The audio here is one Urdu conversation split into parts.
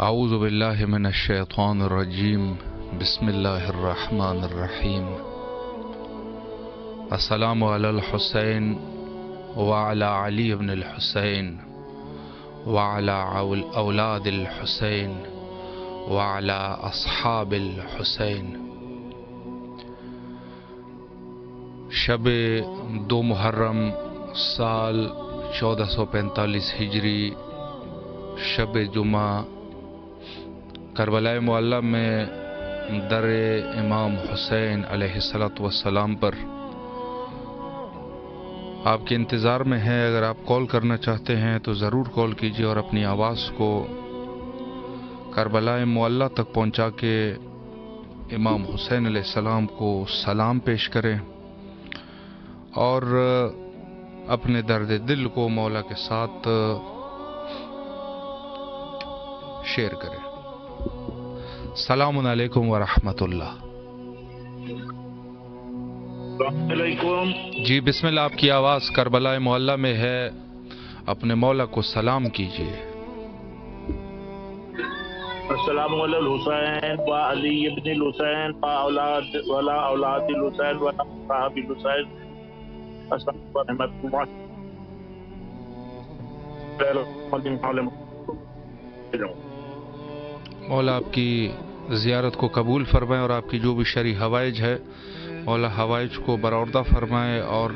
اعوذ باللہ من الشیطان الرجیم بسم اللہ الرحمن الرحیم السلام علی الحسین وعلی علی بن الحسین وعلی اولاد الحسین وعلی اصحاب الحسین۔ شب 2 محرم سال 1445 ہجری، شب جمعہ، کربلا معلی میں در امام حسین علیہ السلام پر آپ کے انتظار میں ہیں۔ اگر آپ کال کرنا چاہتے ہیں تو ضرور کال کیجیے اور اپنی آواز کو کربلا معلی تک پہنچا کے امام حسین علیہ السلام کو سلام پیش کریں اور اپنے درد دل کو مولا کے ساتھ شیئر کریں۔ السلام علیکم ورحمۃ اللہ۔ السلام علیکم۔ جی بسم اللہ، آپ کی آواز کربلا معلی میں ہے، اپنے مولا کو سلام کیجیے۔ السلام علی الحسین و علی ابن الحسین و اولاد الحسین و صحاب الحسین۔ السلام علیکم مولا آپ کی زیارت کو قبول فرمائے اور آپ کی جو بھی شرعی حوائج ہے مولا حوائج کو برآوردہ فرمائے اور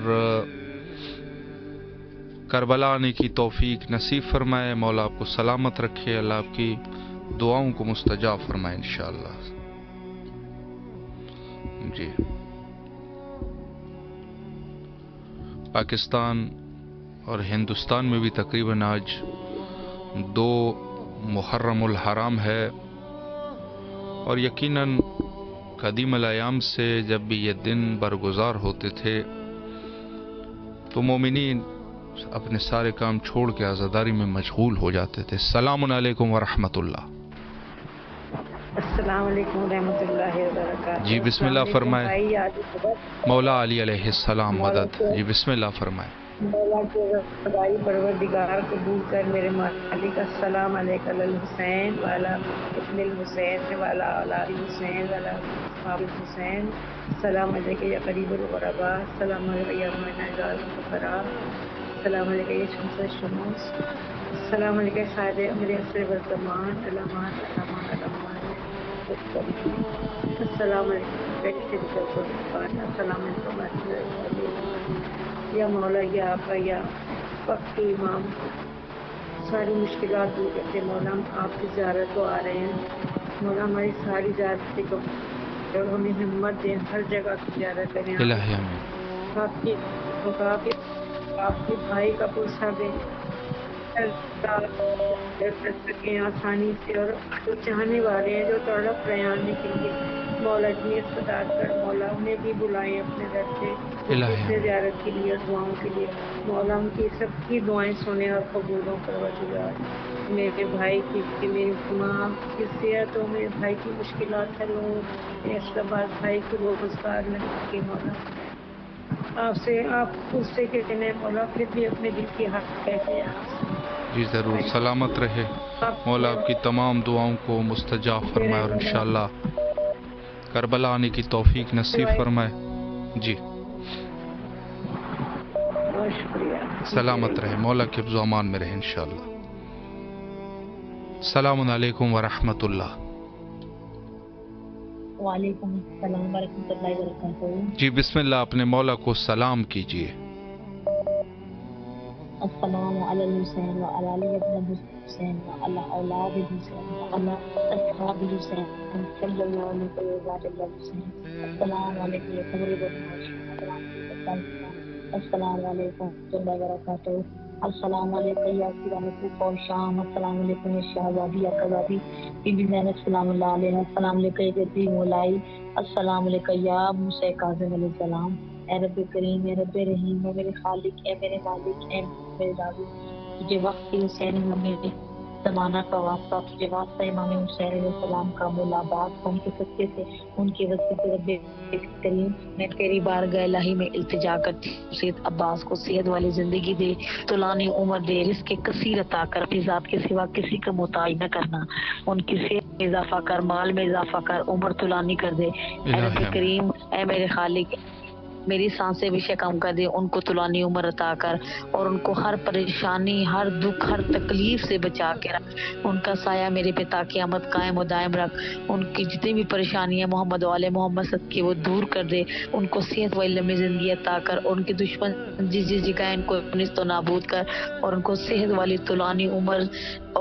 کربلا آنے کی توفیق نصیب فرمائے۔ مولا آپ کو سلامت رکھے، اللہ آپ کی دعاؤں کو مستجاب فرمائے انشاءاللہ۔ جی، پاکستان اور ہندوستان میں بھی تقریباً آج 2 محرم الحرام ہے، اور یقیناً قدیم الایام سے جب بھی یہ دن برگزار ہوتے تھے تو مومنین اپنے سارے کام چھوڑ کے عزاداری میں مشغول ہو جاتے تھے۔ السلام علیکم ورحمۃ اللہ۔ السلام علیکم ورحمۃ اللہ وبرکاتہ۔ جی بسم اللہ فرمائے۔ مولا علی علیہ السلام مدد۔ جی بسم اللہ فرمائے۔ مولا کے رضائی پروردگار قبول کر میرے مالک۔ السلام علیکم الحسین والا ابن الحسین والا اولاد الحسین والا اصحاب الحسین۔ السلام علیکم یا قریب الغرباء، السلام علیکم یا منازل الفقراء، السلام علیکم یا شمس الشموس، السلام علیکم خیر امر عصر والزمان، علامات علامات علامات، السلام علیکم، السلام علیکم یا مولا یا آقا یا وقت کے امام، ساری مشکلات دور کرتے مولا۔ ہم آپ کی زیارت کو آ رہے ہیں مولا، ہماری ساری زیارت کو ہمیں ہمت دیں، ہر جگہ کی زیارت کریں۔ الہی آمین۔ آپ کے بھائی کا پوچھا دیں کر سکیں آسانی سے، اور جو چاہنے والے ہیں جو تڑپ رہے ہیں آنے کے لیے مولا اتنی استطاعت کر مولا انہیں بھی بلائیں اپنے گھر سے اپنے زیارت کے لیے اور دعاؤں کے لیے مولا، ان کی سب کی دعائیں سنیں اور قبولوں پروردگار۔ میرے بھائی کی میری ماں کی صحت ہو، میرے بھائی کی مشکلات حل ہوں، اس کے بعد بھائی کو روزگار مل کے مولا آپ سے آپ اس سے کہتے ہیں مولا، پھر بھی اپنے دل کی حق کہتے ہیں آپ سے۔ جی ضرور، سلامت رہے مولا، آپ کی تمام دعاؤں کو مستجاب فرمائے اور انشاءاللہ کربلا آنے کی توفیق نصیب فرمائے۔ جی بہت شکریہ، سلامت رہے، مولا کے حفظ و امان میں رہے انشاءاللہ۔ السلام علیکم ورحمۃ اللہ۔ وعلیکم السلام ورحمۃ اللہ وبرکاتہ۔ جی بسم اللہ، اپنے مولا کو سلام کیجیے۔ السلام علی الحسین و علی علی ابن الحسین و علی اولاد الحسین و علی اصحاب الحسین صلی اللہ علیہ وسلم۔ السلام علیکم یا قمر السلام السلام علیکم ورحمۃ اللہ وبرکاتہ۔ السلام علیکم یا سیدنا و شام، السلام علیکم یا شہزادی یا قزادی بی بی زینب سلام اللہ علیہ، السلام علیکم یا جدی مولائی، السلام علیکم یا موسی کاظم علیہ السلام۔ اے رب کریم، اے رب رحیم، اے میرے خالق، اے میرے مالک، اے میرے راضی، تجھے وقت کی حسین ہمیں زمانہ کا واسطہ تجھے واسطہ امام حسین علیہ السلام کا ملابات ان کے صدقے سے ان کی وسیلے سے رب کریم میں تیری بارگاہ الہی میں التجا کرتی ہوں سید عباس کو صحت والی زندگی دے، طولانی عمر دے، رزق کثیر عطا کر، اپنی ذات کے سوا کسی کا محتاج نہ کرنا، ان کی صحت میں اضافہ کر، مال میں اضافہ کر، عمر طولانی کر دے اے رب الہی آمین۔ کریم، اے میرے خالق میری سانسیں بھی کم کر دے، ان کو طولانی عمر عطا کر اور ان کو ہر پریشانی، ہر دکھ، ہر تکلیف سے بچا کے رکھ، ان کا سایہ میرے پہ تا قیامت قائم و دائم رکھ، ان کی جتنی بھی پریشانیاں محمد والے محمد صدقے وہ دور کر دے، ان کو صحت والی لمبی زندگی عطا کر، اور ان کے دشمن جس جس جگہ ان کو نیست و نابود کر، اور ان کو صحت والی طولانی عمر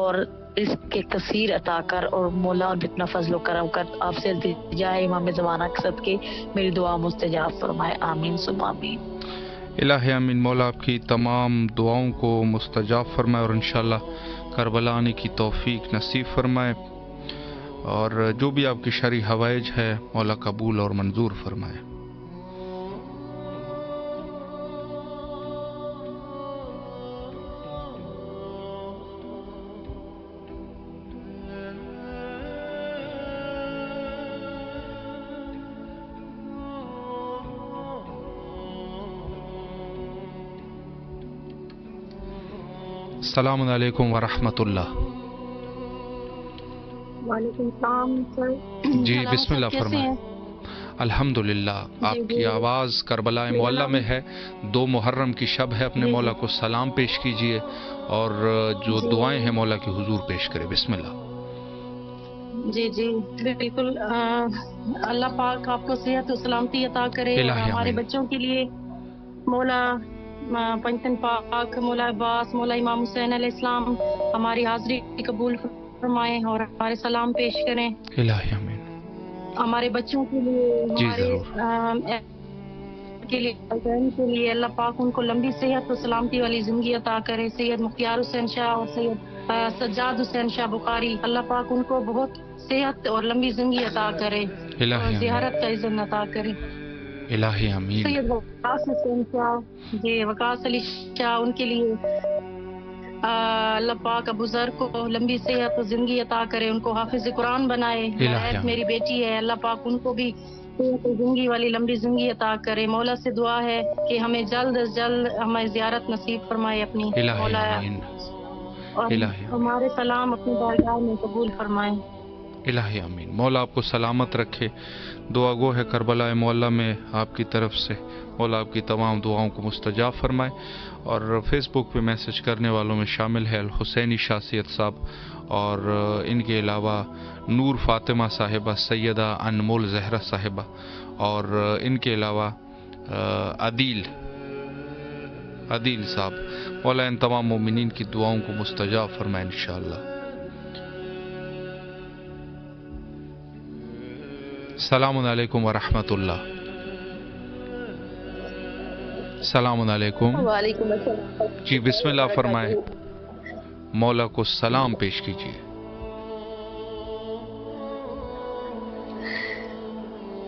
اور اس کے کثیر عطا کر، اور مولا اور اتنا فضل و کرم کر، آپ سے التجا ہے امام زمانہ کے صدقے میری دعا مستجاب فرمائے، آمین ثم آمین۔ الہی آمین۔ مولا آپ کی تمام دعاؤں کو مستجاب فرمائے اور انشاءاللہ کربلا آنے کی توفیق نصیب فرمائے، اور جو بھی آپ کی شرعی حوائج ہے مولا قبول اور منظور فرمائے۔ السلام علیکم ورحمۃ اللہ۔ وعلیکم السلام سر۔ جی بسم اللہ فرمائیں۔ الحمدللہ، آپ کی آواز کربلا معلیٰ میں ہے، 2 محرم کی شب ہے، اپنے مولا کو سلام پیش کیجئے اور جو دعائیں ہیں مولا کے حضور پیش کرے، بسم اللہ۔ جی جی بالکل، اللہ پاک آپ کو صحت و سلامتی عطا کرے، اور الہی ہمارے آمین۔ بچوں کے لیے مولا پنجتن پاک، مولا عباس، مولا امام حسین علیہ السلام ہماری حاضری قبول فرمائیں اور ہمارے سلام پیش کریں۔ الہی آمین۔ ہمارے بچوں کے لیے، جی ہمارے ضرور۔ کے لیے، والدین کے لیے اللہ پاک ان کو لمبی صحت و سلامتی والی زندگی عطا کرے۔ سید مختار حسین شاہ اور سید سجاد حسین شاہ بخاری، اللہ پاک ان کو بہت صحت اور لمبی زندگی عطا کرے اور الہی زیارت آمین۔ کا عزت عطا کرے۔ الہی آمین۔ سید وقاص حسین شاہ، جی وقاص علی شاہ، ان کے لیے اللہ پاک ابو ذر کو لمبی صحت و زندگی عطا کرے، ان کو حافظ قرآن بنائے۔ ہدایت میری بیٹی ہے، اللہ پاک ان کو بھی صحت و زندگی والی لمبی زندگی عطا کرے۔ مولا سے دعا ہے کہ ہمیں جلد از جلد ہمیں زیارت نصیب فرمائے اپنی، الہی مولا، آمین۔ اور الہی آمین۔ ہمارے سلام اپنی بارگاہ میں قبول فرمائے۔ الہی آمین۔ مولا آپ کو سلامت رکھے۔ دعا گو ہے کربلا معلیٰ میں آپ کی طرف سے، مولا آپ کی تمام دعاؤں کو مستجاب فرمائے۔ اور فیس بک پہ میسج کرنے والوں میں شامل ہے الحسینی شاہ سید صاحب، اور ان کے علاوہ نور فاطمہ صاحبہ، سیدہ انمول زہرہ صاحبہ، اور ان کے علاوہ عدیل صاحب۔ مولا ان تمام مومنین کی دعاؤں کو مستجاب فرمائے انشاءاللہ۔ السلام علیکم ورحمۃ اللہ۔ السلام علیکم۔ وعلیکم السلام۔ جی بسم اللہ فرمائیں، مولا کو سلام پیش کیجیے۔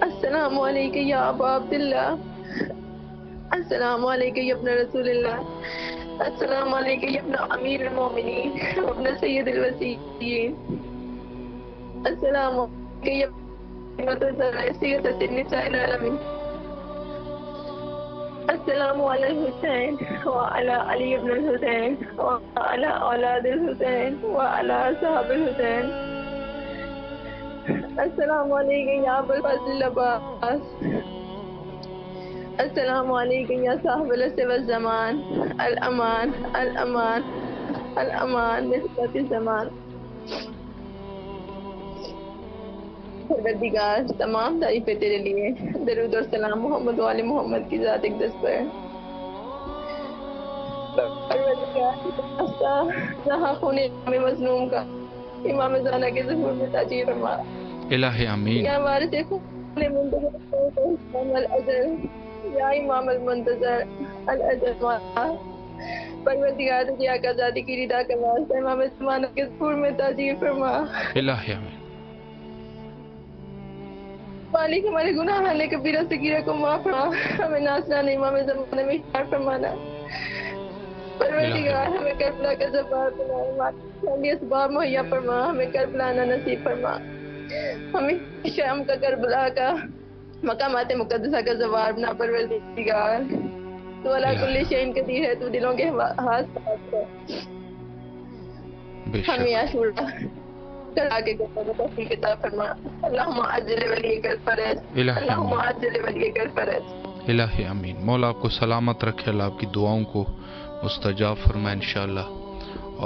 السلام علیکم یا ابا عبداللہ، السلام علیکم یا ابن رسول اللہ، السلام علیکم یا ابن امیر المومنین، ابن سید الوسیین، السلام علیکم یا سید النساء العالمین، السلام علی الحسین وعلی علی ابن الحسین وعلی اولاد الحسین وعلی صحاب الحسین، السلام علیکم یا ابو الفضل عباس، السلام علیکم یا صاحب العصر والزمان، الامان الامان الامان نسبت الزمان۔ پروردگار تمام تعریفیں تیرے لیے، درود اور سلام محمد و آل محمد کی ذات اقدس پر۔ پروردگار جہاں خون امام مظلوم کا امام زانہ کے ظہور میں تاجیر فرما، الہی آمین۔ یا وارث خون منتظر الاجل، یا امام المنتظر الاجل، پروردگار تجھے آقا ذاتی کی رضا کا واسطہ امام زمانہ کے ظہور میں تاجیر فرما۔ الہی آمین۔ مالک ہمارے گناہ نے کبیرہ صغیرہ کو معاف فرما، ہمیں ناصرانہ امام زمانے میں شمار فرمانا۔ پروردگار ہمیں کربلا کا جواب بنائے، اسباب مہیا فرما، ہمیں کربلا آنا نصیب فرما، ہمیں شام کا کربلا کا مقامات مقدسہ کا جواب بنا پروردگار، تو علی کل شیء قدیر ہے، تو دلوں کے ہاتھ ہے، ہمیں عاشورہ کرا کے توفیق عطا فرما، اللہم عجل ولیک الفرج، اللہم عجل ولیک الفرج۔ الہی امین۔ مولا آپ کو سلامت رکھے، اللہ آپ کی دعاؤں کو مستجاب فرمائے انشاءاللہ،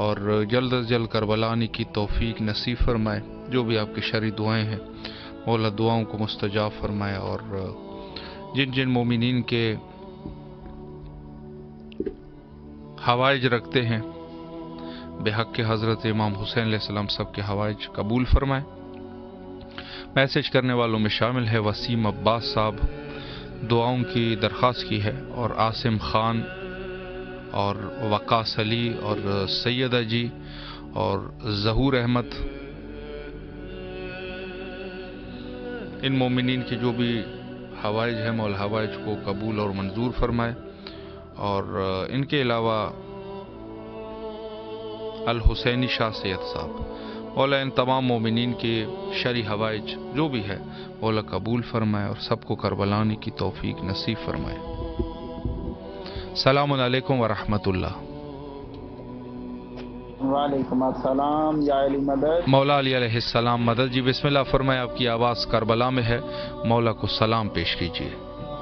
اور جلد از جلد کربلا آنے کی توفیق نصیب فرمائے۔ جو بھی آپ کی شرعی دعائیں ہیں مولا دعاؤں کو مستجاب فرمائے، اور جن جن مومنین کے حوائج رکھتے ہیں بحق کے حضرت امام حسین علیہ السلام سب کے حوائج قبول فرمائے۔ میسج کرنے والوں میں شامل ہے وسیم عباس صاحب، دعاؤں کی درخواست کی ہے، اور عاصم خان اور وقاص علی اور سیدہ جی اور ظہور احمد، ان مومنین کے جو بھی حوائج ہیں مولا حوائج کو قبول اور منظور فرمائے، اور ان کے علاوہ الحسینی شاہ سید صاحب، مولا ان تمام مومنین کے شرعی حوائج جو بھی ہے مولا قبول فرمائے، اور سب کو کربلا آنے کی توفیق نصیب فرمائے۔ السلام علیکم ورحمۃ اللہ۔ وعلیکم السلام یا علی مدد۔ مولا علی علیہ السلام مدد۔ جی بسم اللہ فرمائے، آپ کی آواز کربلا میں ہے، مولا کو سلام پیش کیجیے۔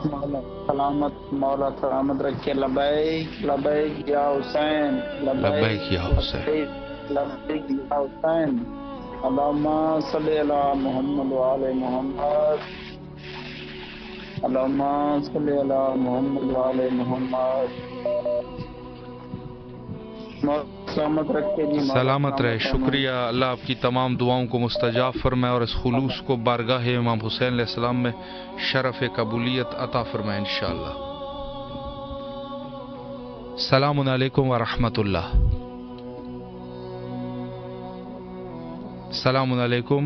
مولا سلامت رکھے۔ لبیک لبیک یا حسین، لبیک یا حسین، لبیک یا حسین، اللہم صلی علی محمد وعلی محمد، اللہم صلی علی محمد وعلی محمد۔ سلامت رکھے جی، سلامت رہے، شکریہ۔ اللہ آپ کی تمام دعاؤں کو مستجاب فرمائے، اور اس خلوص کو بارگاہ امام حسین علیہ السلام میں شرف قبولیت عطا فرمائے انشاءاللہ۔ السلام علیکم ورحمۃ اللہ۔ السلام علیکم۔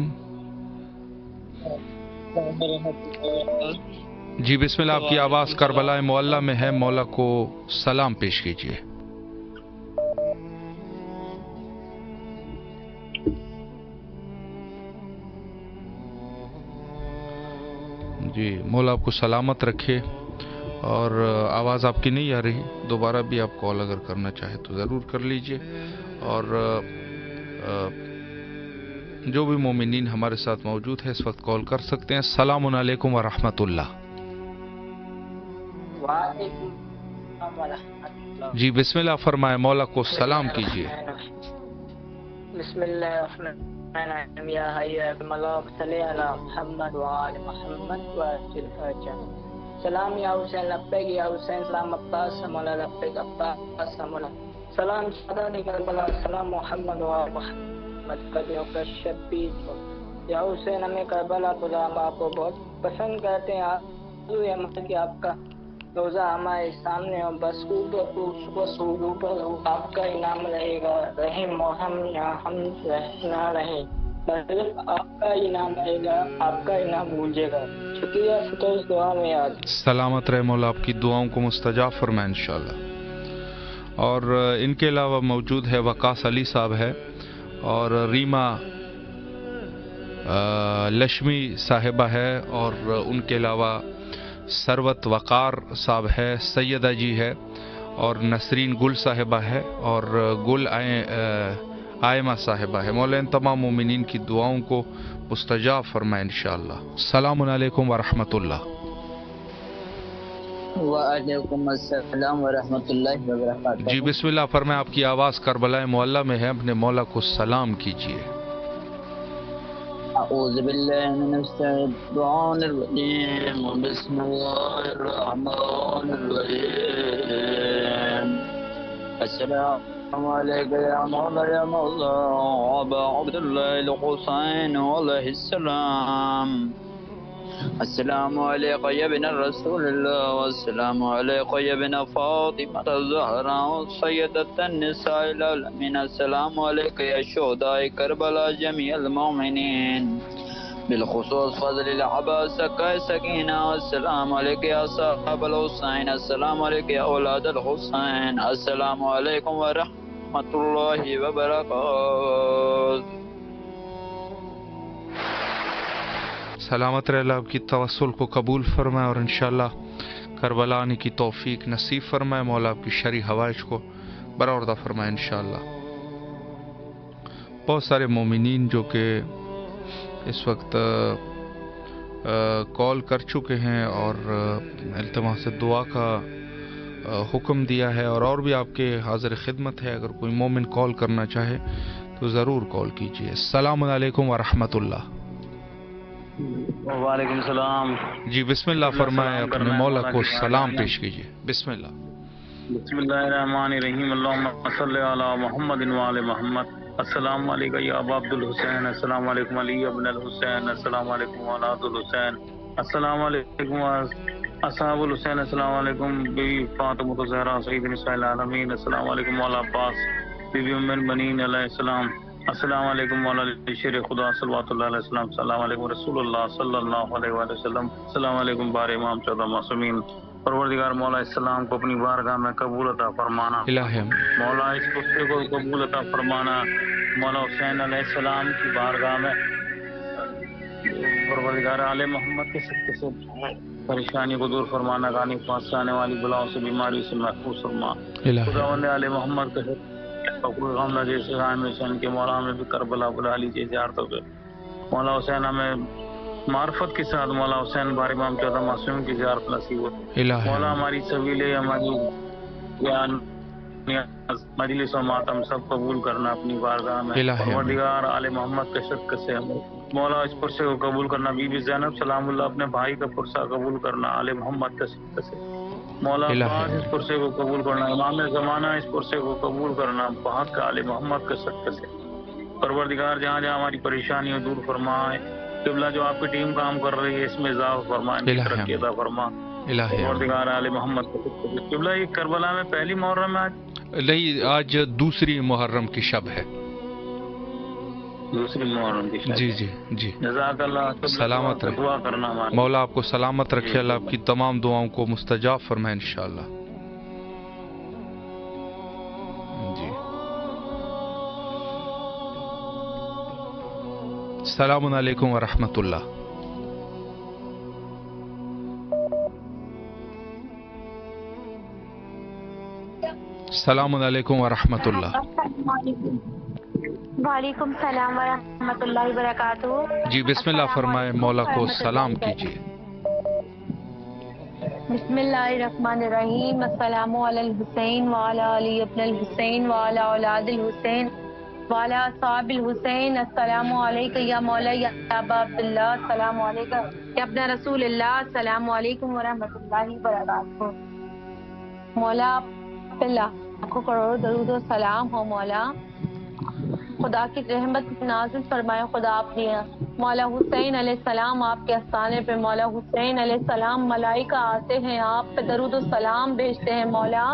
جی بسم اللہ، آپ کی آواز کربلا معلیٰ میں ہے، مولا کو سلام پیش کیجیے۔ جی مولا آپ کو سلامت رکھے، اور آواز آپ کی نہیں آ رہی، دوبارہ بھی آپ کال اگر کرنا چاہے تو ضرور کر لیجئے، اور جو بھی مومنین ہمارے ساتھ موجود ہے اس وقت کال کر سکتے ہیں۔ السلام علیکم ورحمۃ اللہ۔ جی بسم اللہ فرمائے، مولا کو سلام کیجیے۔ بسم اللہ الرحمن الرحیم، یا حی یا ملک صلی علی محمد وآل محمد وآجل فرجہ۔ سلام یا حسین لبیک یا حسین، سلام عباس مولا لبیک عباس مولا، سلام سادات کربلا، سلام محمد وآل محمد قدیوں کا شبیر۔ یا حسین ہمیں کربلا بلا، ہم آپ کو بہت پسند کرتے ہیں، کہ آپ کا روزہ ہمارے سامنے ہو، بس اوپر آپ کا انعام رہے گا، رہے ہم یا ہم نہ رہے، آپ کا انعام رہے گا، آپ کا انعام بھولجے گا۔ شکریہ، شکر اس دعا میں یاد۔ سلامت رہے، مولا آپ کی دعاؤں کو مستجاب فرمائے انشاءاللہ۔ اور ان کے علاوہ موجود ہے وقاص علی صاحب ہے، اور ریما لشمی صاحبہ ہے، اور ان کے علاوہ ثروت وقار صاحب ہے، سیدہ جی ہے، اور نسرین گل صاحبہ ہے، اور گل آئمہ صاحبہ ہے۔ مولا ان تمام مومنین کی دعاؤں کو مستجاب فرمائے انشاءاللہ۔ السلام علیکم ورحمۃ اللہ۔ وعلیکم السلام ورحمۃ اللہ وبرکاتہ۔ جی بسم اللہ فرمائے، آپ کی آواز کربلا معلیٰ میں ہے، اپنے مولا کو سلام کیجیے۔ اعوذ باللہ من الشیطان الرجیم، بسم اللہ الرحمن الرحیم۔ السلام علیکم یا مولا یا مولا ابا عبداللہ الحسین علیہ السلام، السلام علیکم یا ابن رسول اللہ، والسلام علیکم یا ابن فاطمہ الزہراء سیدۃ النساء العالمین، السلام علیکم یا شہداء کربلا جمیع المؤمنین، بالخصوص فضل العباس سکینہ السلام علیکم یا صاحب الحسین السلام علیکم یا اولاد الحسین السلام علیکم ورحمۃ اللہ وبرکاتہ. سلامت رہ اللہ آپ کی توسل کو قبول فرمائے اور انشاءاللہ کربلا آنے کی توفیق نصیب فرمائے. مولا آپ کی شرعی حوائج کو برآوردہ فرمائے انشاءاللہ. بہت سارے مومنین جو کہ اس وقت کال کر چکے ہیں اور التماس دعا کا حکم دیا ہے اور بھی آپ کے حاضر خدمت ہے. اگر کوئی مومن کال کرنا چاہے تو ضرور کال کیجیے. السلام علیکم ورحمۃ اللہ. وعلیکم السلام. جی بسم اللہ فرمائیں, اپنے مولا کو سلام پیش کیجیے. بسم اللہ. بسم اللہ الرحمن الرحیم. اللہم صلی علی محمد وآل محمد. السلام علیکم یا ابا عبد الحسین. السلام علیکم علی ابن الحسین. السلام علیکم اولاد الحسین. السلام علیکم اصحاب الحسین. السلام علیکم بی فاطمہ الزہرا سید نساء العالمین. السلام علیکم مولا عباس بی بی ام المؤمنین علیہ السلام. السلام علیکم مولانا شیر خدا صلوات اللہ علیہ وسلم. السلام علیکم رسول اللہ صلی اللہ علیہ وآلہ وسلم. السلام علیکم بار امام 14 معصومین. پروردگار مولا السلام کو اپنی بارگاہ میں قبول عطا فرمانا. مولا اس خطے کو قبول عطا فرمانا. مولا حسین علیہ السلام کی بارگاہ میں پروردگار آل محمد کے صدقے سے پریشانی کو دور فرمانا. غانی پاس سے آنے والی بلاؤں سے بیماری سے محفوظ فرما. خداوند آل محمد کے غملہ جیسے غائم حسین کے مولا ہمیں بھی کربلا بلا لیجیے زیارتوں پہ. مولا حسین ہمیں معرفت کے ساتھ مولا حسین بار امام 14 معصوم کی زیارت نصیب ہو. مولا ہماری سبیلے ہماری بیان مجلس و ماتم سب قبول کرنا اپنی بارگاہ میں. پروردگار آل محمد کے صدقے سے مولا اس پرسے کو قبول کرنا. بی بی زینب سلام اللہ اپنے بھائی کا پرسہ قبول کرنا آل محمد کے صدقے سے. مولا عباس اس پرسے کو قبول کرنا. امام زمانہ اس پرسے کو قبول کرنا بہت کا آل محمد کے صدقے سے. پروردگار جہاں جہاں ہماری پریشانی دور فرمائے. قبلہ جو آپ کی ٹیم کام کر رہی ہے اس میں اضافہ فرمائے, ترقی عطا فرما. پروردگار آل محمد کے صدقے سے. قبلہ یہ کربلا میں پہلی محرم ہے نہیں, آج دوسری محرم کی شب ہے. دوسری محرم کی شب. جی جی جی. جزاک اللہ. سلامت رکھے دعا کرنا ہماری. مولا آپ کو سلامت رکھے. اللہ آپ کی تمام دعاؤں کو مستجاب فرمائے انشاءاللہ. جی. السلام علیکم ورحمۃ اللہ. السلام علیکم ورحمۃ اللہ. وعلیکم السلام ورحمۃ اللہ وبرکاتہ. جی بسم اللہ فرمائے, مولا کو سلام کیجیے. بسم اللہ الرحمن الرحیم. السلام علی الحسین وعلی علی ابن الحسین وعلی اولاد الحسین وعلی اصحاب الحسین. السلام علیکم یا مولا یا ابا عبداللہ. السلام علیکم یا ابن رسول اللہ. السلام علیکم ورحمۃ اللہ وبرکاتہ. مولا لاکھوں کروڑ درود و سلام ہو. مولا خدا کی رحمت نازل فرمائے. خدا اپنی مولا حسین علیہ السلام آپ کے آستانے پہ. مولا حسین علیہ السلام ملائکہ آتے ہیں آپ پہ درود و سلام بھیجتے ہیں. مولا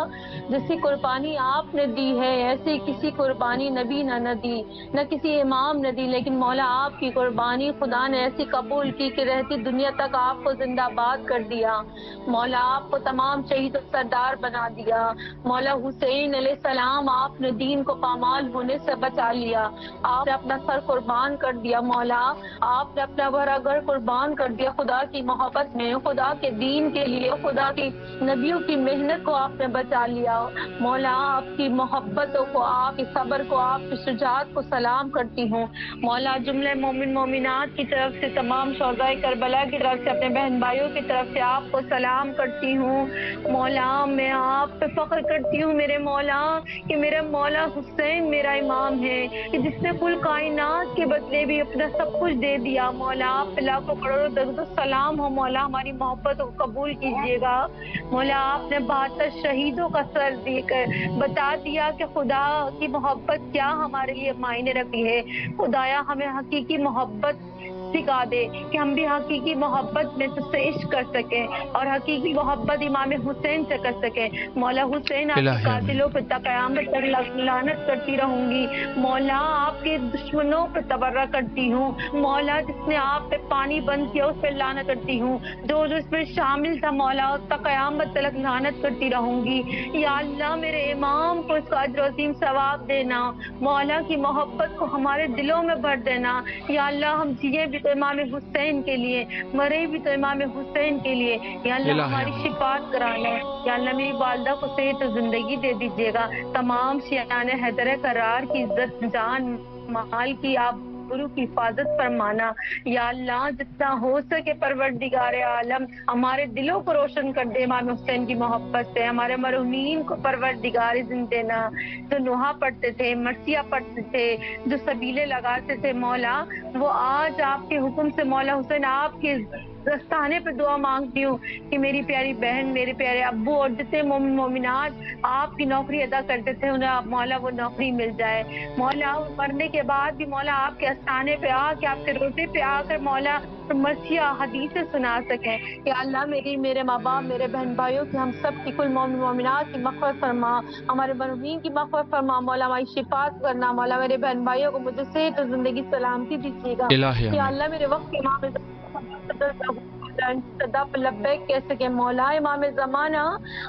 جیسی قربانی آپ نے دی ہے ایسی کسی قربانی نبی نہ دی, نہ کسی امام نے دی, لیکن مولا آپ کی قربانی خدا نے ایسی قبول کی کہ رہتی دنیا تک آپ کو زندہ باد کر دیا. مولا آپ کو تمام شہید و سردار بنا دیا. مولا حسین علیہ السلام آپ نے دین کو پامال ہونے سے بچا لیا. آپ نے اپنا سر قربان کر دیا. مولا آپ نے اپنا بھرا گھر قربان کر دیا خدا کی محبت میں, خدا کے دین کے لیے, خدا کی نبیوں کی محنت کو آپ نے بچا لیا. مولا آپ کی محبتوں کو, آپ کی صبر کو, آپ کی شجاعت کو سلام کرتی ہوں. مولا جملے مومن مومنات کی طرف سے, تمام شہداء کربلا کی طرف سے, اپنے بہن بھائیوں کی طرف سے آپ کو سلام کرتی ہوں. مولا میں آپ پہ فخر کرتی ہوں میرے مولا کہ میرا مولا حسین میرا امام ہے کہ جس نے کل کائنات کے بدلے بھی اپنا سب کچھ دے دیا. مولا آپ پہ لاکھوں کروڑوں درود و سلام ہو. مولا ہماری محبت کو قبول کیجیے گا. مولا آپ نے 72 شہیدوں کا سر دے کر بتا دیا کہ خدا کی محبت کیا ہمارے لیے معنی رکھتی ہے. خدایا ہمیں حقیقی محبت سکھا دے کہ ہم بھی حقیقی محبت میں تجھ سے عشق کر سکیں اور حقیقی محبت امام حسین سے کر سکیں. مولا حسین آپ کے قاتلوں پہ تا قیامت تک لعنت کرتی رہوں گی. مولا آپ کے دشمنوں پہ تبرہ کرتی ہوں. مولا جس نے آپ پہ پانی بند کیا اس پہ لعنت کرتی ہوں. جو اس میں شامل تھا مولا اس کا قیامت تک لعنت کرتی رہوں گی. یا اللہ میرے امام کو اس کا اجر عظیم ثواب دینا. مولا کی محبت کو ہمارے دلوں میں بھر دینا. یا اللہ ہم جیے بھی تو امام حسین کے لیے, مرے بھی تو امام حسین کے لیے. یا اللہ ہماری شفاعت کرانا. یا اللہ میری والدہ کو صحت و زندگی دے دیجیے گا. تمام شیعان حیدر کرار کی عزت جان مال کی آپ گرو کی حفاظت فرمانا. یا اللہ جتنا ہو سکے پروردگار عالم ہمارے دلوں کو روشن کر دے امام حسین کی محبت سے. ہمارے مرحومین کو پروردگار زندہ دینا, جو نوحہ پڑھتے تھے, مرثیہ پڑھتے تھے, جو سبیلے لگاتے تھے مولا, وہ آج آپ کے حکم سے مولا حسین آپ کے دستانے پہ دعا مانگتی ہوں کہ میری پیاری بہن, میرے پیارے ابو اور جتنے مومن مومنات آپ کی نوکری ادا کرتے تھے انہیں مولا وہ نوکری مل جائے. مولا مرنے کے بعد بھی مولا آپ کے آستانے پہ آ کے آپ کے روزے پہ آ کر مولا مرثیہ حدیثیں سنا سکیں. یا اللہ میرے ماں باپ, میرے بہن بھائیوں کی, ہم سب کی کل مومن مومنات کی مغفرت فرما. ہمارے مرحومین کی مغفرت فرما مولا. ہماری شفاعت کرنا مولا. میرے بہن بھائیوں کو مجھے صحت و زندگی سلامتی دیجیے گا. یا اللہ میرے وقت کے امام لبیک کہہ سکے مولا. امام زمانہ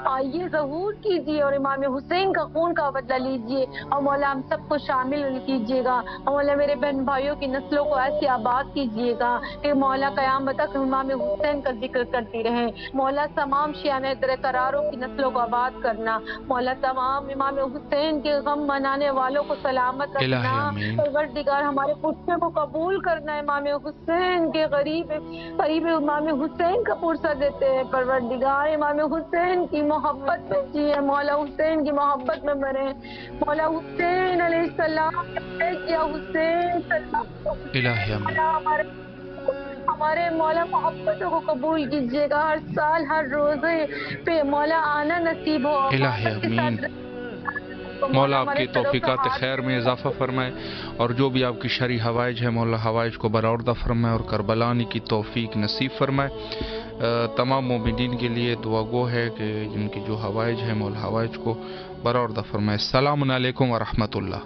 آئیے ظہور کیجیے اور امام حسین کا خون کا بدلہ لیجیے اور مولا ہم سب کو شامل کیجیے گا. اور مولا میرے بہن بھائیوں کی نسلوں کو ایسی آباد کیجیے گا کہ مولا قیامت تک امام حسین کا ذکر کرتی رہیں. مولا تمام شیعان حیدر کراروں کی نسلوں کو آباد کرنا. مولا تمام امام حسین کے غم منانے والوں کو سلامت رکھنا. پروردگار ہمارے پرسے کو قبول کرنا. امام حسین کے قریب امام حسین کا پرسہ دیتے ہیں پروردگار. امام حسین کی محبت میں جیے مولا. حسین کی محبت میں مریں مولا. حسین علیہ السلام یا حسین ہمارے مولا محبتوں کو قبول کیجیے گا. ہر سال ہر روزے پہ مولا آنا نصیب ہو. مولا آپ کی توفیقات خیر میں اضافہ فرمائے اور جو بھی آپ کی شرعی حوائج ہے مولا حوائج کو برآوردہ فرمائے اور کربلا آنے کی توفیق نصیب فرمائے. تمام مومنین کے لیے دعا گو ہے کہ جن کی جو حوائج ہے مولا حوائج کو برآوردہ فرمائے. السلام علیکم ورحمۃ اللہ.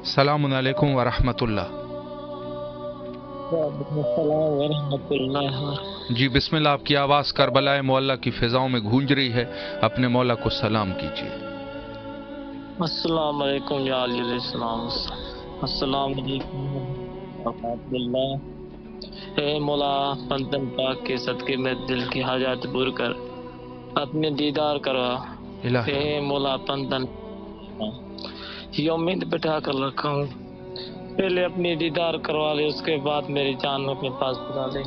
السلام علیکم ورحمۃ اللہ. السلام ورحمۃ اللہ. جی بسم اللہ. آپ کی آواز کربلا معلیٰ کی فضاؤں میں گونج رہی ہے. اپنے مولا کو سلام کیجیے. السلام علیکم یا علیہ السلام. السلام علیکم ورحمۃ اللہ. اے مولا پنتن پاک کے صدقے میں دل کی حاجات پور کر اپنے دیدار کروا. اے مولا پنتن یہ امید بٹھا کر رکھا ہوں پہلے اپنی دیدار کروا لے اس کے بعد میری جان اپنے پاس بلا لے.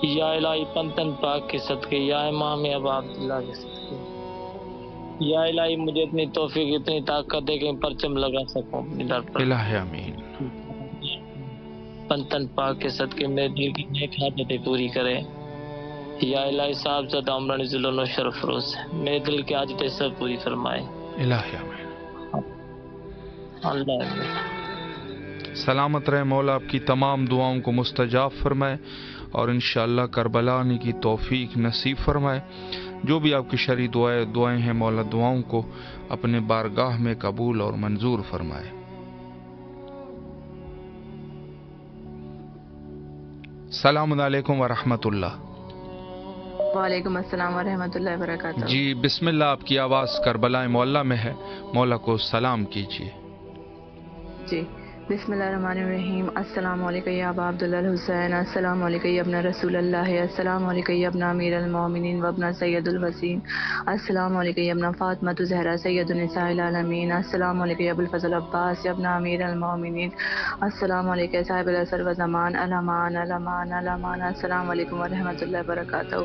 یا الہی پنتن پاک کے صدقے, یا امام ابا عبداللہ کے صدقے, یا الہی مجھے اتنی توفیق اتنی طاقت دے کہ پرچم لگا سکوں اپنی در پر. الہی آمین. پنتن پاک کے صدقے میرے دل کی نیک حاجتیں پوری کرے. یا الہی صاحب زدہ عمر نزل و شرف فروز میرے دل کی حاجتیں سب پوری فرمائے. الہی آمین. اللہ سلامت رہے مولا. آپ کی تمام دعاؤں کو مستجاب فرمائے اور انشاءاللہ کربلا آنے کی توفیق نصیب فرمائے. جو بھی آپ کی شرعی دعائیں ہیں مولا دعاؤں کو اپنے بارگاہ میں قبول اور منظور فرمائے. السلام علیکم ورحمۃ اللہ. وعلیکم السلام ورحمۃ اللہ وبرکاتہ. جی بسم اللہ. آپ کی آواز کربلا معلیٰ میں ہے. مولا کو سلام کیجیے. جی بسم اللہ الرحمن الرحیم. السلام علیکم یا ابا عبداللہ الحسین. السلام علیکم یا ابن رسول اللہ. السلام علیکم یا ابن امیر المومنین و ابن سید الوسیم. السلام علیکم یا ابن فاطمہ الزہرا سید النساء العالمین. السلام علیکم یا ابو الفضل عباس یا ابن امیر المومنین. السلام علیکم صاحب العصر و زمان الامان الامان الامان. السلام علیکم ورحمۃ اللہ وبرکاتہ.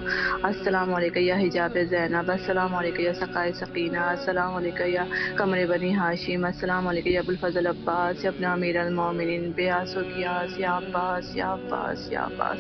السلام علیکم یا حجاب زینب. السلام علیکم یا سقائے سقینہ. السلام علیکم یا قمر بنی ہاشم. السلام علیکم یا ابو الفضل عباس یا ابن امیر امیر المومنین بیاسو کیاس یا عباس یا عباس یا عباس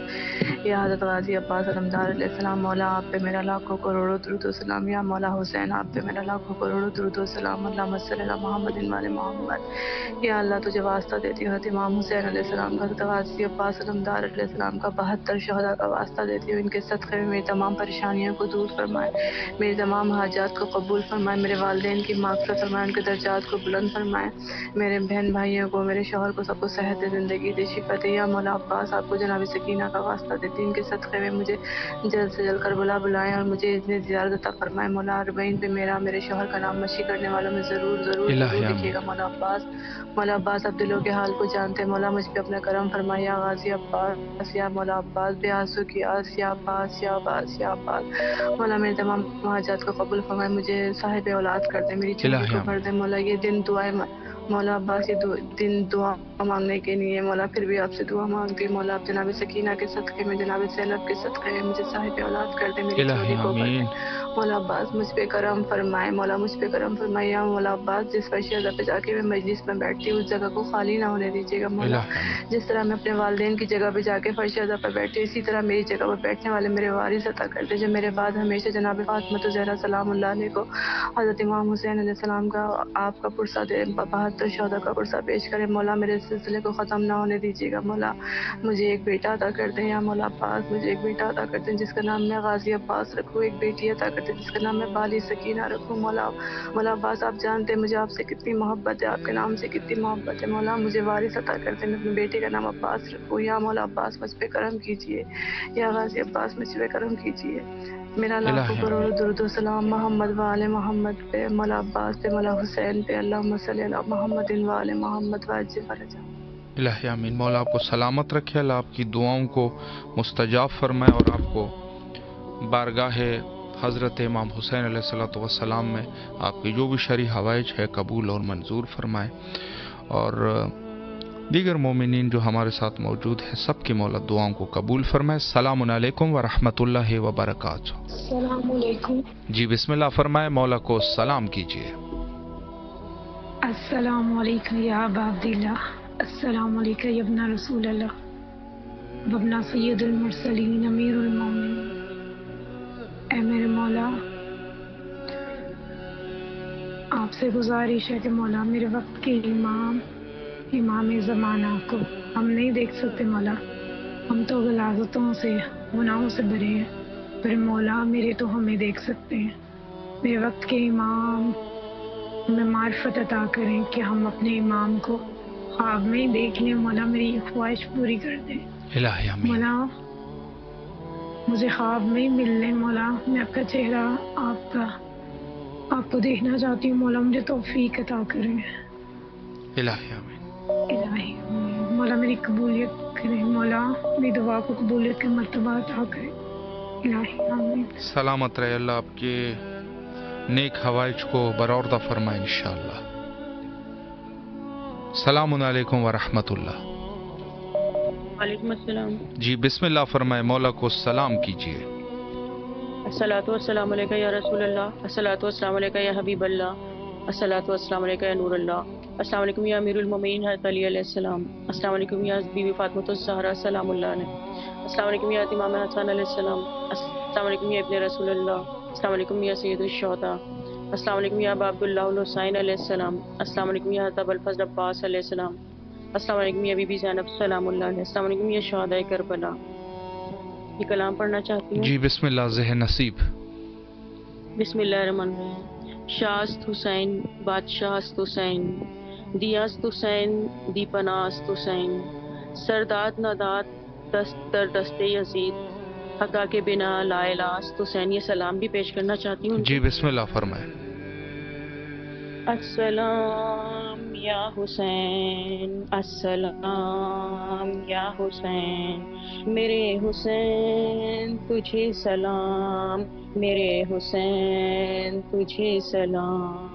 یا حضرت غازی عباس علمدار علیہ السلام، مولا آپ پہ میرا لاکھوں کروڑوں درود و سلام، یا مولا حسین آپ پہ میرا لاکھوں کروڑوں درود و سلام، اللہم صلی علی محمد وعلی محمد۔ یا اللہ تجھے واسطہ دیتی ہوں حضرت امام حسین علیہ السلام کا، حضرت غازی عباس علمدار علیہ السلام کا، 72 شہداء کا واسطہ دیتی ہوں، ان کے صدقے میں میری تمام پریشانیوں کو دور فرمائے، میری تمام حاجات کو قبول فرمائے، میرے والدین کی مغفرت فرمائے، ان کے درجات کو بلند فرمائے، میرے بہن بھائیوں کو، میرے شوہر کو، سب کو صحت زندگی دے، شفا دے۔ یا مولا عباس آپ کو جناب سکینہ کا واسطہ دیتی، ان کے صدقے میں مجھے جلد سے جلد کربلا بلائیں اور مجھے اتنی زیارت عطا فرمائے۔ مولا اربعین پہ میرا میرے شوہر کا نام مشی کرنے والوں میں ضرور ضرور ضرور لکھیے گا۔ مولا عباس آپ دلوں کے حال کو جانتے ہیں، مولا مجھ پہ اپنا کرم فرمائے۔ یا غازی عباس یا مولا عباس بے آسو کی آس یا عباس یا عباس یا عباس، مولا میرے تمام حاجات کو قبول فرمائے، مجھے صاحب اولاد کر دے، میری چنگی کو بھر دے۔ مولا یہ دن دعائیں مولا عباس یہ دن دعا مانگنے کے لیے، مولا پھر بھی آپ سے دعا مانگتی ہوں۔ مولا آپ جناب سکینہ کے صدقے میں، جناب زینب کے صدقے میں مجھے صاحب اولاد کر دے، میری چوری کو بھر دے۔ مولا عباس مجھ پہ کرم فرمائے، مولا مجھ پہ کرم فرمائے۔ یا مولا عباس جس فرش ازا پہ جا کے میں مجلس میں بیٹھتی ہوں اس جگہ کو خالی نہ ہونے دیجیے گا مولا۔ جس طرح میں اپنے والدین کی جگہ پہ جا کے فرش ازا پہ بیٹھی اسی طرح میری جگہ پر بیٹھنے والے میرے وارث عطا کر دے، جو میرے بعد ہمیشہ جناب فاطمہ زہرا سلام اللہ علیہ کو، حضرت امام حسین علیہ السلام کا آپ کا پرسہ دے، 72 شہداء کا پرسہ پیش کرے۔ مولا میرے سلسلے کو ختم نہ ہونے دیجیے گا مولا، مجھے ایک بیٹا عطا کر دیں۔ یا مولا عباس مجھے ایک بیٹا عطا کر دیں جس کا نام میں غازی عباس رکھوں، ایک بیٹی عطا کر دیں جس کا نام میں بالی سکینہ رکھوں۔ مولا عباس آپ جانتے ہیں مجھے آپ سے کتنی محبت ہے، آپ کے نام سے کتنی محبت ہے، مولا مجھے وارث عطا کر دیں، میں اپنے بیٹے کا نام عباس رکھوں۔ یا مولا عباس مجھ پہ کرم کیجیے، یا غازی عباس مجھ پہ کرم کیجیے، میرا لاکھوں کروڑوں درود و سلام محمد وعلی محمد پہ، مولا عباس پہ، مولا حسین پہ، اللہم صلی علی محمد وعلی محمد وعجل فرجہ۔ الہی آمین۔ مولا آپ کو سلامت رکھے، اللہ آپ کی دعاؤں کو مستجاب فرمائے اور آپ کو بارگاہ حضرت امام حسین علیہ السلام میں آپ کی جو بھی شرعی حوائج ہے قبول اور منظور فرمائے، اور دیگر مومنین جو ہمارے ساتھ موجود ہیں سب کی مولا دعاؤں کو قبول فرمائے۔ السلام علیکم ورحمۃ اللہ وبرکاتہ۔ السلام علیکم۔ جی بسم اللہ فرمائے، مولا کو سلام کیجیے۔ السلام علیکم یا ابا عبداللہ، السلام علیکم یا ابن رسول اللہ وابن سید المرسلین امیر المومنین۔ اے میرے مولا آپ سے گزارش ہے کہ مولا میرے وقت کے امام زمانہ کو ہم نہیں دیکھ سکتے مولا، ہم تو غلاظتوں سے گناہوں سے بھرے ہیں، پر مولا میرے تو ہمیں دیکھ سکتے ہیں۔ میرے وقت کے امام ہمیں معرفت عطا کریں کہ ہم اپنے امام کو خواب میں ہی دیکھ لیں مولا، میری خواہش پوری کر دیں الہی آمین۔ مولا مجھے خواب میں ہی مل لیں مولا، میں آپ کا چہرہ آپ کو دیکھنا چاہتی ہوں مولا، مجھے توفیق عطا کریں الہی آمین۔ الہی آمین۔ مولا میری قبولیت کریں مولا، میری دعا کو قبولیت کے مرتبہ عطا کریں الہی آمین۔ سلامت رہے، اللہ آپ کے نیک حوائج کو برآوردہ فرمائے انشاءاللہ۔ السلام علیکم ورحمۃ اللہ۔ وعلیکم السلام۔ جی بسم اللہ فرمائے، مولا کو سلام کیجیے۔ الصلاۃ والسلام علیکہ یا رسول اللہ، الصلاۃ والسلام علیکہ یا حبیب اللہ، الصلاۃ والسلام علیکہ یا نور اللہ۔ السلام علیکم یا امیر المومنین حضرت علی علیہ السلام، السلام علیکم یا بی بی فاطمہ الزہرا سلام اللہ علیہ، السلام علیکم یا امام حسن علیہ السلام، السلام علیکم یا ابن رسول اللہ، السلام علیکم یا سید الشہداء، السلام علیکم یا ابا عبداللہ الحسین علیہ السلام، السلام علیکم یا حضرت ابوالفضل عباس علیہ السلام، السلام علیکم یا بی بی زینب سلام اللہ علیہ، السلام علیکم یا شہداء کربلا۔ یہ کلام پڑھنا چاہتی ہوں۔ جی بسم اللہ، ذہن نصیب۔ بسم اللہ الرحمن الرحیم۔ شاست حسین بادشاہست حسین، دیاست حسین دی پناست حسین، سرداد نادات دست در دست یزید، حقا کے بنا لا الہ است حسین۔ یہ سلام بھی پیش کرنا چاہتی ہوں۔ جی بسم اللہ فرمائے۔ السلام یا حسین، السلام یا حسین، میرے حسین تجھے سلام، میرے حسین تجھے سلام۔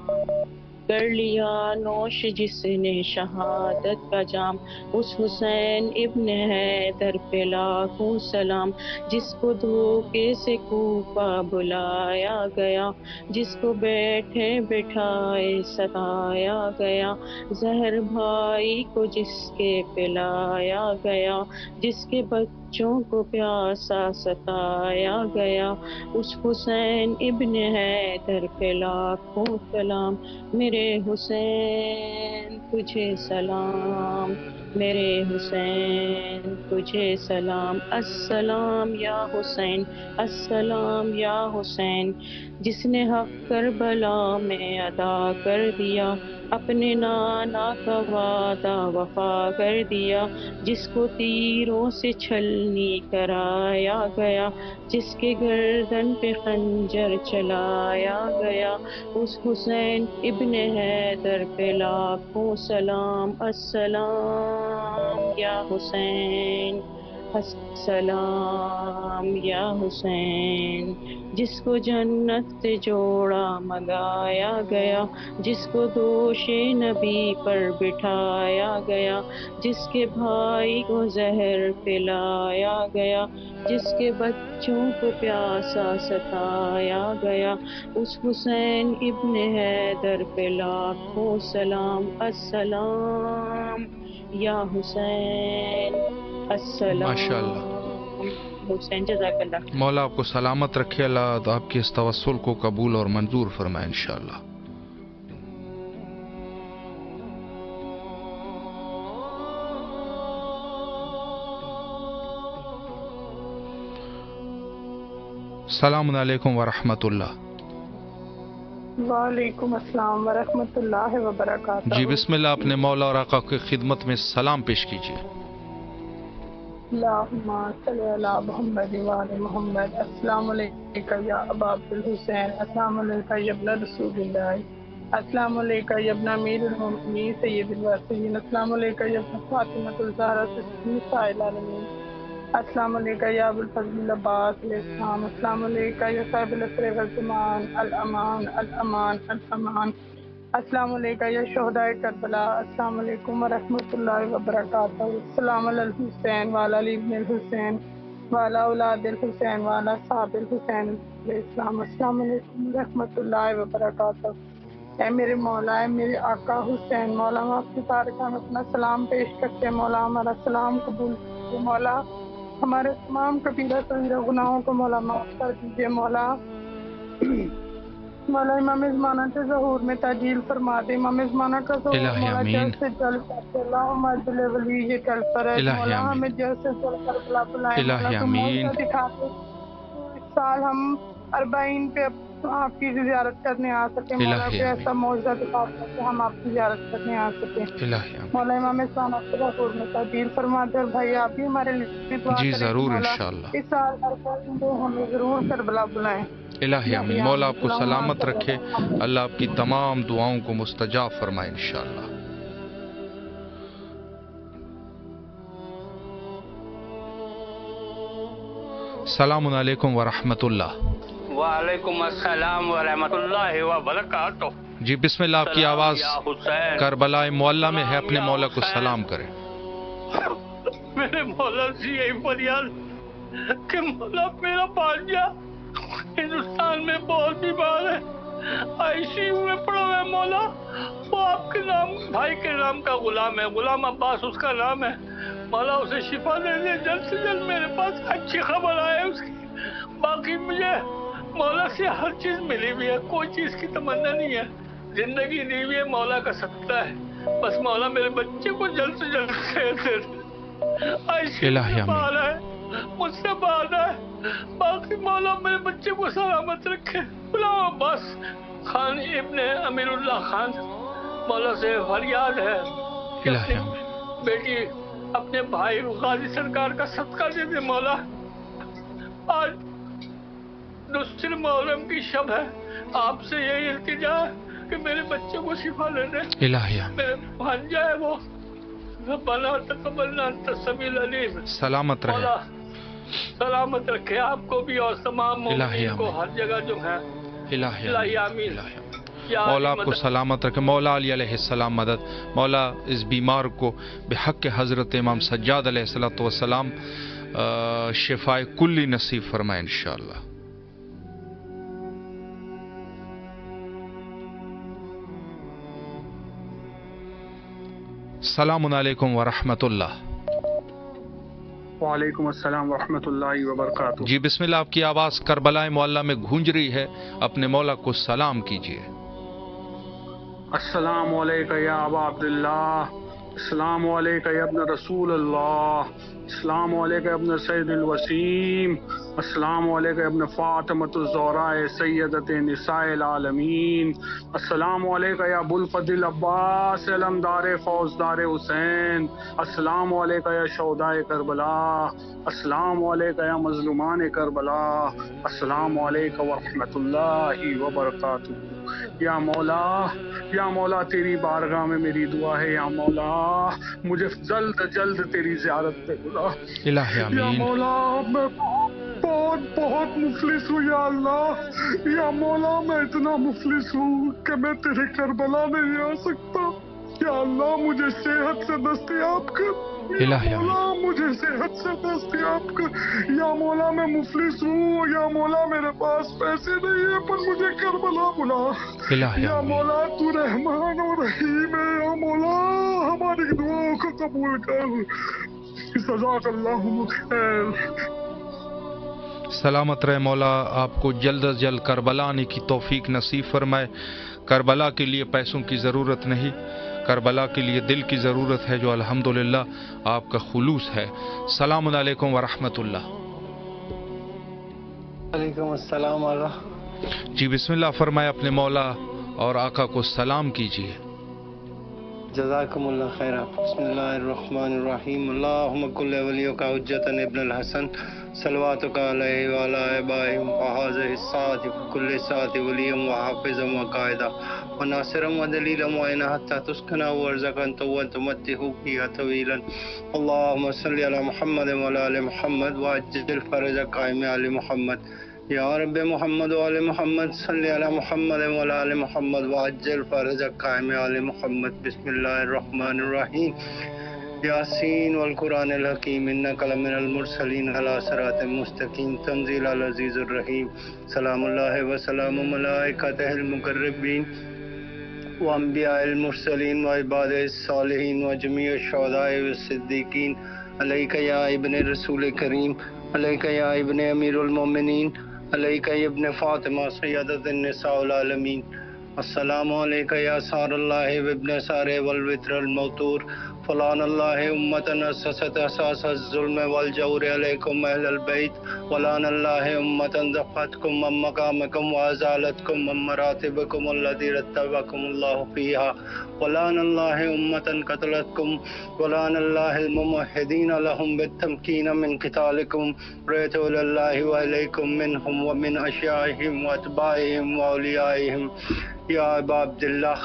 کر لیا نوش جس نے شہادت کا جام، اس حسین ابن حیدر پہ لاکھوں سلام، جس کو دھوکے سے کوفہ بلایا گیا، جس کو بیٹھے بٹھائے ستایا گیا، زہر بھائی کو جس کے پلایا گیا، جس کے بچوں کو پیاسا ستایا گیا، اس حسین ابن حیدر پہ لاکھوں سلام، میرے حسین تجھے سلام، میرے حسین تجھے سلام، السلام یا حسین، السلام یا حسین، جس نے حق کربلا میں ادا کر دیا، اپنے نانا کا وعدہ وفا کر دیا، جس کو تیروں سے چھلنی کرایا گیا، جس کے گردن پہ خنجر چلایا گیا، اس حسین ابن حیدر پہ لاکھوں سلام، السلام یا حسین، السلام یا حسین، جس کو جنت سے جوڑا منگایا گیا، جس کو دوش نبی پر بٹھایا گیا، جس کے بھائی کو زہر پلایا گیا، جس کے بچوں کو پیاسا ستایا گیا، اس حسین ابن حیدر پہ لاکھوں سلام، السلام یا حسین، السلام حسین، جزاک اللہ۔ مولا آپ کو سلامت رکھے، اللہ آپ کے اس توسل کو قبول اور منظور فرمائے انشاءاللہ۔ السلام علیکم ورحمۃ اللہ۔ وعلیکم السلام ورحمۃ اللہ وبرکاتہ۔ جی بسم اللہ، اپنے مولا اور آقا کی خدمت میں سلام پیش کیجیے۔ اللہم صلی علی محمد وعلی محمد۔ السلام علیکم یا ابا عبد الحسین، السلام علیکم یا ابن رسول اللہ، السلام علیکم یا ابن امیر المؤمنین سید الواسطین، السلام علیکم یا ابن فاطمۃ الزہرا نساء العالمین، السلام علیکم یا ابو الفضل العباس علیہ السلام، السلام علیکم یا صاحب العصر والزمان، الامان الامان الامان، السلام علیکم یا شہداء کربلا، السلام علیکم ورحمۃ اللہ وبرکاتہ، السلام علی الحسین وعلی علی ابن الحسین وعلی اولاد الحسین وعلی صحاب الحسین علیہ السلام، السلام علیکم ورحمۃ اللہ وبرکاتہ۔ اے میرے مولا، اے میرے آقا حسین، مولا ہم آپ کی بارگاہ میں اپنا سلام پیش کرتے ہیں، مولا ہمارا سلام قبول کیجیے، مولا ہمارے تمام کبیرہ صغیرہ گناہوں کو مولا معاف کر دیجیے، مولا مولا امام زمانہ کے ظہور میں تاجیل فرما دے، امام زمانہ کا ظہور مولا جلد سے جلد کر، اللہم اجل ولی یہ کل پر ہے، مولا ہمیں جلد سے جلد کر بلا بلائے، مولا تو مولا دکھا دے، اس سال ہم 40 پہ آپ کی زیارت کرنے آ سکیں، مولا کوئی ایسا معجزہ دکھا دے کہ ہم آپ کی زیارت کرنے آ سکیں، مولا امام زمانہ کے ظہور میں تاجیل فرما دے، اور بھائی آپ بھی ہمارے لیے دعا کریں، ضرور مولا انشاءاللہ اس سال 40 کو ہمیں ضرور کر بلا بلائیں۔ الہی آمین۔ مولا آپ کو سلامت رکھے، اللہ آپ کی تمام دعاؤں کو مستجاب فرمائے انشاءاللہ۔ السلام علیکم ورحمۃ اللہ۔ وعلیکم السلام ورحمۃ اللہ وبرکاتہ۔ جی بسم اللہ، آپ کی آواز کربلا معلیٰ میں ہے، اپنے مولا کو سلام کریں۔ میرے مولا سے یہی فریاد کہ مولا میرا بھانجا ہندوستان میں بہت بیمار ہے، آئی سی یو میں پڑا ہوا ہے، مولا وہ آپ کے نام بھائی کے نام کا غلام ہے، غلام عباس اس کا نام ہے، مولا اسے شفا دے دے جلد سے جلد، میرے پاس اچھی خبر آئے اس کی، باقی مجھے مولا سے ہر چیز ملی ہوئی ہے، کوئی چیز کی تمنا نہیں ہے، زندگی دی ہوئی ہے، مولا کا صدقہ ہے، بس مولا میرے بچے کو جلد سے جلد صحت دے دے، آئی سی یو سے باہر ہے، مجھ سے باہر ہے، باقی مولا میرے بچے کو سلامت رکھے۔ غلام عباس خان ابن امیر اللہ خان مولا سے فریاد ہے کہ اپنی بیٹی اپنے بھائی غازی سرکار کا صدقہ دے دے، مولا آج دوسری محرم کی شب ہے، آپ سے یہی التجا ہے کہ میرے بچے کو شفا دے دے، میرے بھانجا ہے وہ، ربنا تقبل انت السمیع العلیم، سلامت رہے، مولا سلامت رکھے آپ کو بھی اور تمام مومنین کو ہر جگہ جو ہے، الہی آمین۔ مولا آپ کو سلامت رکھے. مولا علی علیہ السلام مدد. مولا اس بیمار کو بحق حضرت امام سجاد علیہ السلام شفائے کلی نصیب فرمائے انشاءاللہ. السلام علیکم ورحمۃ اللہ. وعلیکم السلام ورحمۃ اللہ وبرکاتہ. جی بسم اللہ. آپ کی آواز کربلا معلیٰ میں گونج رہی ہے. اپنے مولا کو سلام کیجیے. السلام علیکم یا ابا عبداللہ. السلام علیکم یا ابن رسول اللہ. السلام علیکم ابن سید الوسیم. السلام علیکم ابن فاطمۃ الزہراء سیدۃ نساء العالمین. السلام علیکم یا ابو الفضل عباس علمدار فوزدار حسین. السلام علیکم یا شہدائے کربلا. السلام علیکم یا مظلومان کربلا. السلام علیکم ورحمۃ اللہ وبرکاتہ. یا مولا تیری بارگاہ میں میری دعا ہے. یا مولا مجھے جلد جلد تیری زیارت پہ بلا. یا مولا میں بہت مفلس ہوں یا اللہ. یا مولا میں اتنا مفلس ہوں کہ میں تیرے کربلا نہیں آ سکتا. یا اللہ مجھے صحت سے دستیاب کر. یا مولا مجھے صحت سے دستیاب کر. یا مولا میں مفلس ہوں. یا مولا میرے پاس پیسے نہیں ہیں پر مجھے کربلا بلا. یا مولا تو رحمان و رحیم ہے. یا مولا ہماری دعاؤں کو قبول کر. جزاک اللہ خیر. سلامت رہے. مولا آپ کو جلد از جلد کربلا آنے کی توفیق نصیب فرمائے. کربلا کے لیے پیسوں کی ضرورت نہیں, کربلا کے لیے دل کی ضرورت ہے جو الحمدللہ آپ کا خلوص ہے. السلام علیکم ورحمۃ اللہ. وعلیکم السلام آقا. جی بسم اللہ فرمائے. اپنے مولا اور آقا کو سلام کیجیے. جزاکم اللہ خیر. بسم اللہ الرحمن الرحیم. اللہم کل ولیک حجۃ ابن الحسن صلواتک علیہ وعلی آبائہ وہذہ الساعۃ کل ساعۃ ولی وحافظا وقائدا وناصرا ودلیلا معینا حتی تسکنا وارزقا وتمتع فیہا طویلا. اللہم صلی علی محمد وعلی آل محمد وعجل فرج قائم آل محمد. یا رب محمد وعلی محمد صلی علی محمد وعلی آل محمد وعجل فرج قائم آل محمد. بسم اللہ الرحمن الرحیم. یاسین والقرآن الحکیم انک لمن المرسلین علی صراط مستقیم تنزیل العزیز الرحیم. سلام اللہ وسلام ملائکتہ المقربین وانبیاء المرسلین وعباد الصالحین وجمیع الشہداء والصدیقین. علیک یا ابن رسول کریم. علیک یا ابن امیر المومنین. علیک یا ابن فاطمہ سیدۃ النساء العالمین. السلام علیک یا سار اللہ وابن سار والوتر الموتور. فلان اللہ امتن اسست اساس الظلم والجور علیکم اہل البیت. ولان اللہ امتن دفتکم من مقامکم وازالتکم من مراتبکم الذی رتبکم اللہ فیہا. ولان اللہ امتن قتلتکم. ولان اللہ الممہدین لہم بالتمکین من قتالکم. ریت اللہ وعلیکم منہم ومن اشیائہم واتباعہم واولیائہم. یا ابا عبداللہ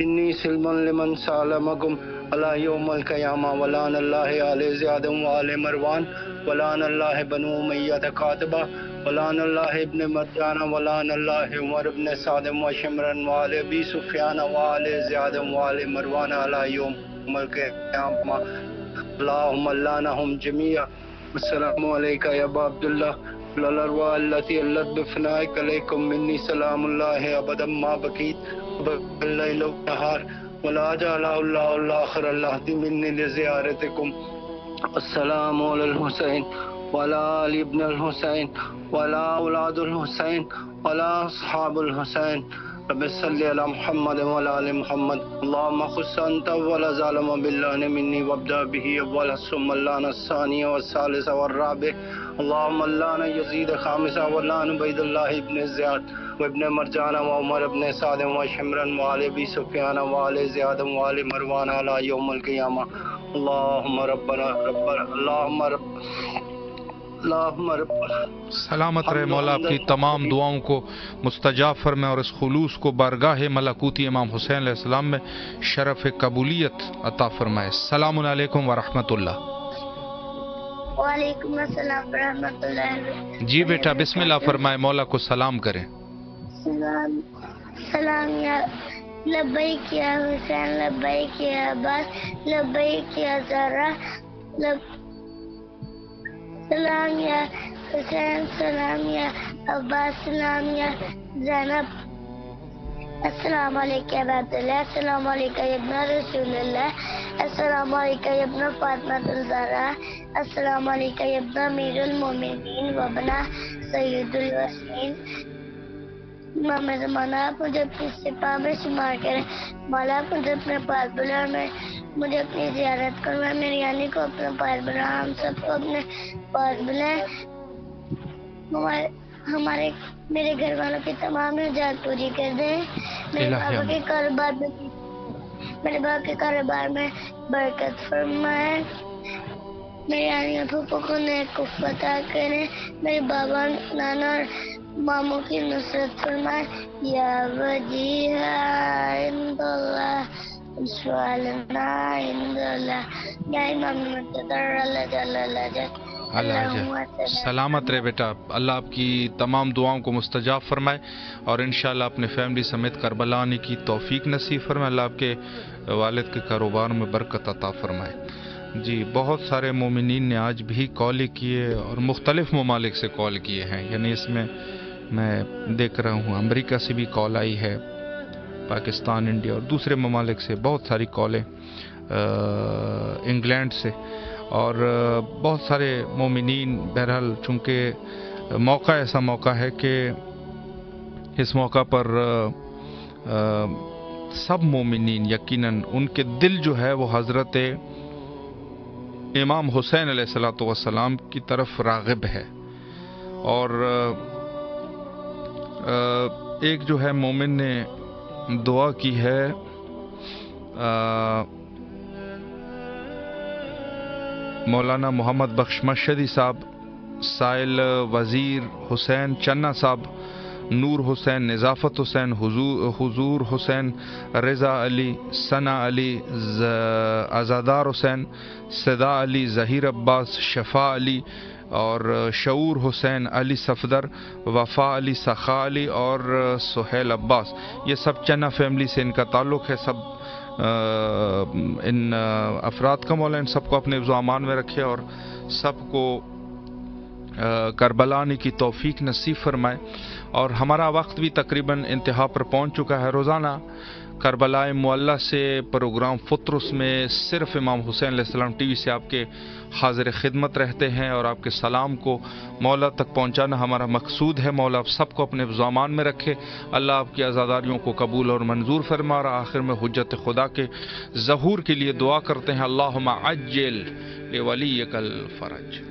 انی سلم لمن سالمکم علی یوم القیامہ. ولان اللہ آل زیاد وآل مروان. ولان اللہ بنو امیہ قاتبہ. ولان اللہ ابن مرجان. ولان اللہ عمر ابن سعد وشمرن وآل ابی سفیان وآل زیاد وآل مروان علی یوم القیامہ. اللہم لعنہم جمیعا. السلام علیکہ یا ابا عبداللہ. الارواح التي علت بفنائك عليكم مني سلام الله ابدا ما بقيت بالليل والنهار ولا جعل الله الاخر العهد مني لزيارتكم. السلام على الحسين وعلى آل ابن الحسين وعلى اولاد الحسين وعلى اصحاب الحسين. رب صل على محمد وعلى آل محمد. اللهم خص انت ولا ظالم بالله مني وابدا به اول ثم اللعن الثاني والثالث والرابع. اللهم اللعن يزيد خامسا واللعن عبيد الله ابن زياد وابن مرجان وعمر ابن سعد وشمرا وآل ابي سفيان وآل زياد وآل مروان على يوم القيامة. اللهم ربنا سلامت رہے. مولا آپ کی تمام دعاؤں کو مستجاب فرمائے اور اس خلوص کو بارگاہ ملکوتی امام حسین علیہ السلام میں شرف قبولیت عطا فرمائے. السلام علیکم ورحمۃ اللہ. وعلیکم السلام ورحمۃ اللہ. جی بیٹا بسم اللہ فرمائے. مولا کو سلام کریں. سلام یا لبیک یا حسین لبیک یا عباس لبیک یا زہرا سلام یا حسین سلام یا عباس سلام یا زینب السلام علیکم یا عبداللہ السلام علیکم یا ابن رسول اللہ السلام علیکم یا ابن فاطمۃ الزہرا السلام علیکم یا ابن امیر المومنین وابن سید الوسین امام زمانہ آپ مجھے اپنی سپاہ میں شمار کریں مولا آپ مجھے اپنے پاس بلا اور میں مجھے اپنی زیارت کرنا میری یعنی کو اپنے پاس بلا ہم سب کو اپنے پاس بلائیں ہمارے میرے گھر والوں کی تمام حاجات پوری کر دیں میرے باپ کے کاروبار میں برکت فرمائیں میرے آنی پھوپھو کو نیک عطا کریں میرے بابا نانا اور ماموں کی نصرت فرمائیں یا وجیہ عند اللہ شوالنا عند اللہ یا امام مجدر اللہ جل اللہ سلامت رہے بیٹا. اللہ آپ کی تمام دعاؤں کو مستجاب فرمائے اور انشاءاللہ اپنے فیملی سمیت کربلا آنے کی توفیق نصیب فرمائے. اللہ آپ کے والد کے کاروبار میں برکت عطا فرمائے. جی بہت سارے مومنین نے آج بھی کال کیے اور مختلف ممالک سے کال کیے ہیں. یعنی اس میں دیکھ رہا ہوں امریکہ سے بھی کال آئی ہے, پاکستان, انڈیا اور دوسرے ممالک سے بہت ساری کالیں, انگلینڈ سے, اور بہت سارے مومنین. بہرحال چونکہ موقع ایسا موقع ہے کہ اس موقع پر سب مومنین یقیناً ان کے دل جو ہے وہ حضرت امام حسین علیہ السلام کی طرف راغب ہے. اور ایک جو ہے مومن نے دعا کی ہے مولانا محمد بخش مشہدی صاحب, سائل وزیر حسین چنا صاحب, نور حسین, نظافت حسین, حضور حسین, رضا علی, ثنا علی, عزادار حسین, صدا علی, ظہیر عباس, شفا علی اور شعور حسین, علی صفدر, وفا علی, سخا علی اور سہیل عباس. یہ سب چنا فیملی سے ان کا تعلق ہے. سب ان افراد کا مولا ان سب کو اپنے حفظ و امان میں رکھے اور سب کو کربلا آنے کی توفیق نصیب فرمائے. اور ہمارا وقت بھی تقریباً انتہا پر پہنچ چکا ہے. روزانہ کربلا معلی سے پروگرام فطرس میں صرف امام حسین علیہ السلام ٹی وی سے آپ کے حاضر خدمت رہتے ہیں اور آپ کے سلام کو مولا تک پہنچانا ہمارا مقصود ہے. مولا آپ سب کو اپنے حفظ و امان میں رکھے. اللہ آپ کی عزاداریوں کو قبول اور منظور فرما. اور آخر میں حجت خدا کے ظہور کے لیے دعا کرتے ہیں, اللہم عجل لولیک الفرج.